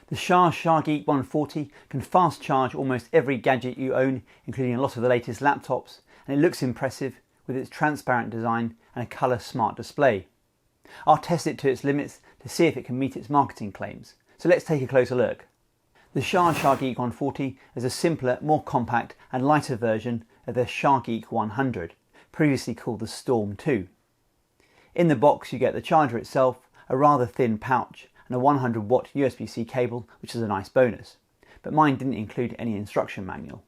The Sharge Shargeek 140 can fast charge almost every gadget you own, including a lot of the latest laptops, and it looks impressive with its transparent design and a colour smart display. I'll test it to its limits to see if it can meet its marketing claims, so let's take a closer look. The Sharge Shargeek 140 is a simpler, more compact and lighter version of the Shargeek 100, previously called the Storm 2. In the box you get the charger itself, a rather thin pouch, and a 100-watt USB-C cable, which is a nice bonus, but mine didn't include any instruction manual.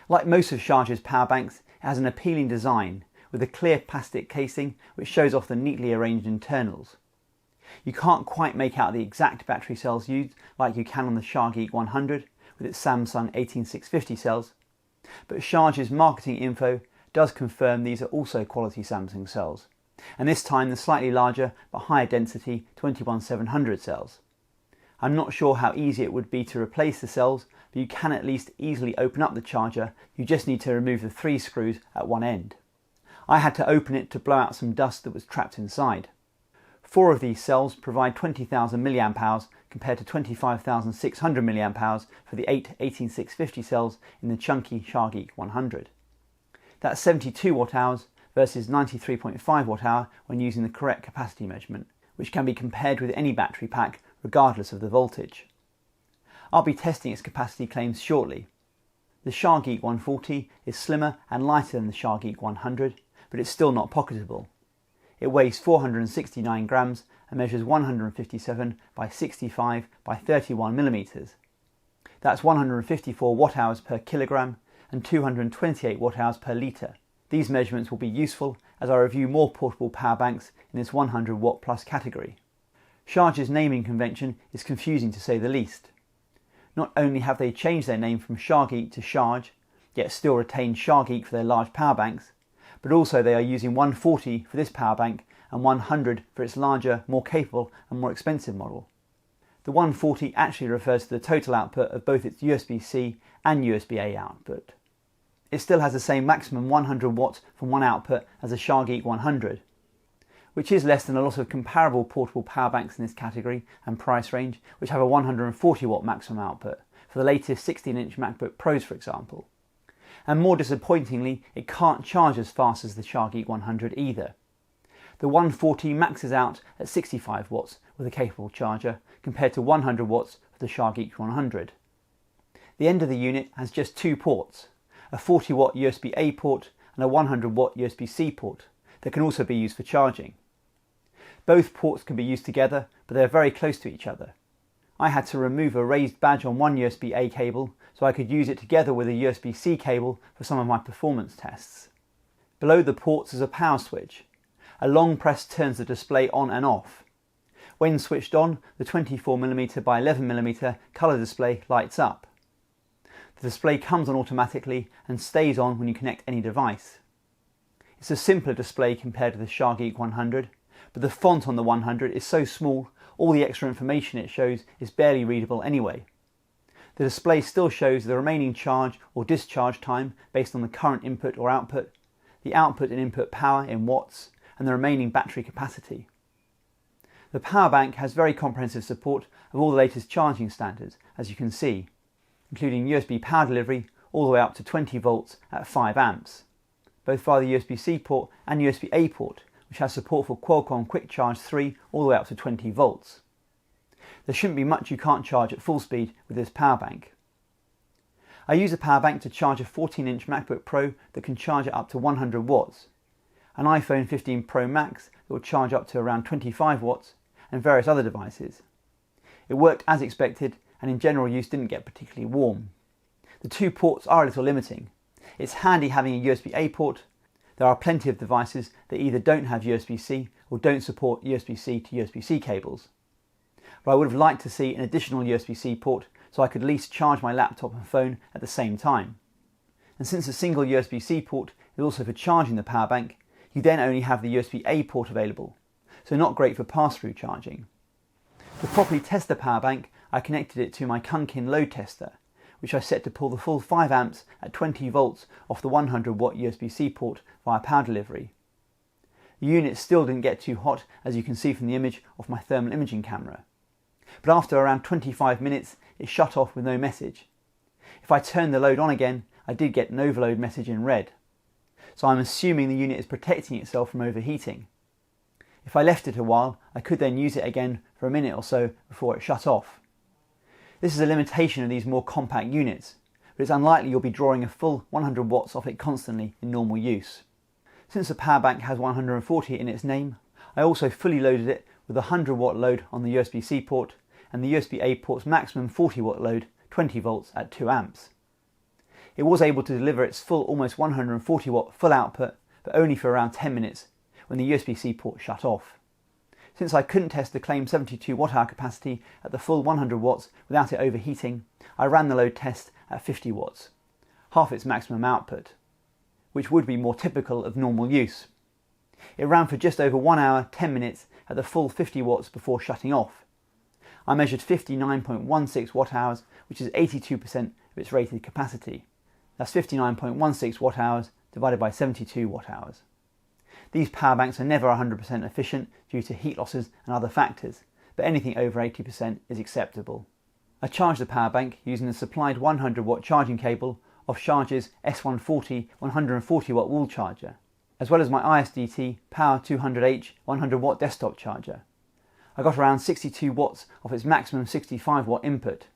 Like most of Sharge's power banks, it has an appealing design with a clear plastic casing which shows off the neatly arranged internals. You can't quite make out the exact battery cells used like you can on the Shargeek 100 with its Samsung 18650 cells, but Sharge's marketing info does confirm these are also quality Samsung cells, and this time the slightly larger but higher density 21700 cells. I'm not sure how easy it would be to replace the cells, but you can at least easily open up the charger. You just need to remove the 3 screws at one end. I had to open it to blow out some dust that was trapped inside. 4 of these cells provide 20,000 mAh compared to 25,600 mAh for the 8 18650 cells in the chunky Shargeek 100. That's 72 watt-hours versus 93.5 watt-hour when using the correct capacity measurement, which can be compared with any battery pack regardless of the voltage. I'll be testing its capacity claims shortly. The Shargeek 140 is slimmer and lighter than the Shargeek 100, but it's still not pocketable. It weighs 469 grams and measures 157 by 65 by 31 millimeters. That's 154 watt-hours per kilogram and 228 watt-hours per litre. These measurements will be useful as I review more portable power banks in this 100 watt plus category. Sharge's naming convention is confusing to say the least. Not only have they changed their name from Shargeek to Sharge, yet still retain Shargeek for their large power banks, but also they are using 140 for this power bank and 100 for its larger, more capable and more expensive model. The 140 actually refers to the total output of both its USB-C and USB-A output. It still has the same maximum 100 watts from one output as a Shargeek 100, which is less than a lot of comparable portable power banks in this category and price range, which have a 140 watt maximum output, for the latest 16-inch MacBook Pros for example. And more disappointingly, it can't charge as fast as the Shargeek 100 either. The 140 maxes out at 65 watts with a capable charger, compared to 100 watts for the Shargeek 100. The end of the unit has just 2 ports, a 40 watt USB-A port and a 100 watt USB-C port that can also be used for charging. Both ports can be used together, but they are very close to each other. I had to remove a raised badge on one USB-A cable so I could use it together with a USB-C cable for some of my performance tests. Below the ports is a power switch. A long press turns the display on and off. When switched on, the 24mm by 11mm colour display lights up. The display comes on automatically and stays on when you connect any device. It's a simpler display compared to the Shargeek 100, but the font on the 100 is so small, all the extra information it shows is barely readable anyway. The display still shows the remaining charge or discharge time based on the current input or output, the output and input power in watts, and the remaining battery capacity. The power bank has very comprehensive support of all the latest charging standards, as you can see, including USB power delivery all the way up to 20 volts at 5 amps, both via the USB-C port and USB-A port, which has support for Qualcomm Quick Charge 3 all the way up to 20 volts. There shouldn't be much you can't charge at full speed with this power bank. I use a power bank to charge a 14-inch MacBook Pro that can charge it up to 100 watts, an iPhone 15 Pro Max that will charge up to around 25 watts, and various other devices. It worked as expected and in general use didn't get particularly warm. The 2 ports are a little limiting. It's handy having a USB-A port. There are plenty of devices that either don't have USB-C or don't support USB-C to USB-C cables. But I would have liked to see an additional USB-C port so I could at least charge my laptop and phone at the same time. And since a single USB-C port is also for charging the power bank, you then only have the USB-A port available, so not great for pass-through charging. To properly test the power bank, I connected it to my Kunkin load tester, which I set to pull the full 5 amps at 20 volts off the 100 watt USB-C port via power delivery. The unit still didn't get too hot, as you can see from the image of my thermal imaging camera. but after around 25 minutes it shut off with no message. If I turned the load on again, I did get an overload message in red. So I'm assuming the unit is protecting itself from overheating. If I left it a while, I could then use it again for a minute or so before it shut off. This is a limitation of these more compact units, but it's unlikely you'll be drawing a full 100 watts off it constantly in normal use. Since the power bank has 140 in its name, I also fully loaded it with a 100 watt load on the USB-C port and the USB-A port's maximum 40 watt load, 20 volts at 2 amps. It was able to deliver its full almost 140 watt full output, but only for around 10 minutes when the USB-C port shut off. Since I couldn't test the claimed 72 watt hour capacity at the full 100 watts without it overheating, I ran the load test at 50 watts, half its maximum output, which would be more typical of normal use. It ran for just over 1 hour, 10 minutes at the full 50 watts before shutting off. I measured 59.16 watt hours, which is 82% of its rated capacity. That's 59.16 watt hours divided by 72 watt hours. These power banks are never 100% efficient due to heat losses and other factors, but anything over 80% is acceptable. I charged the power bank using the supplied 100 watt charging cable of Sharge's S140 140 watt wall charger, as well as my ISDT Power 200H 100 watt desktop charger. I got around 62 watts off its maximum 65 watt input.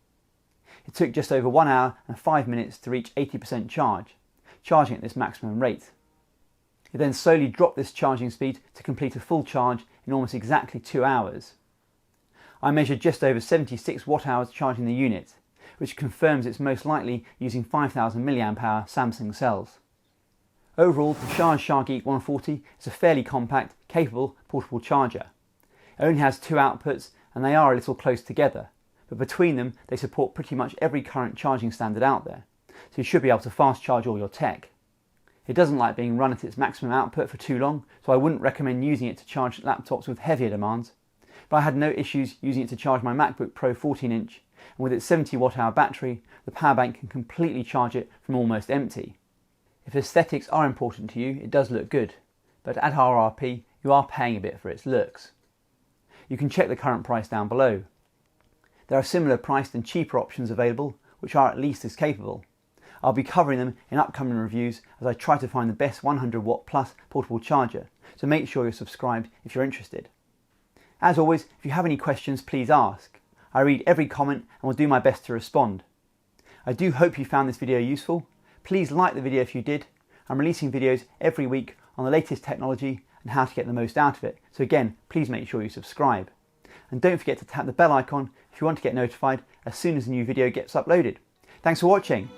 It took just over 1 hour and 5 minutes to reach 80% charge, charging at this maximum rate. It then slowly dropped this charging speed to complete a full charge in almost exactly 2 hours. I measured just over 76 watt hours charging the unit, which confirms it's most likely using 5000 mAh Samsung cells. Overall, the Sharge Shargeek 140 is a fairly compact, capable portable charger. It only has 2 outputs and they are a little close together, but between them they support pretty much every current charging standard out there, so you should be able to fast charge all your tech. It doesn't like being run at its maximum output for too long, so I wouldn't recommend using it to charge laptops with heavier demands, but I had no issues using it to charge my MacBook Pro 14-inch, and with its 70 watt hour battery, the power bank can completely charge it from almost empty. If aesthetics are important to you, it does look good, but at RRP you are paying a bit for its looks. You can check the current price down below. There are similar priced and cheaper options available, which are at least as capable. I'll be covering them in upcoming reviews as I try to find the best 100 watt plus portable charger, so make sure you're subscribed if you're interested. As always, if you have any questions, please ask. I read every comment and will do my best to respond. I do hope you found this video useful. Please like the video if you did. I'm releasing videos every week on the latest technology and how to get the most out of it, so again, please make sure you subscribe. And don't forget to tap the bell icon if you want to get notified as soon as a new video gets uploaded. Thanks for watching.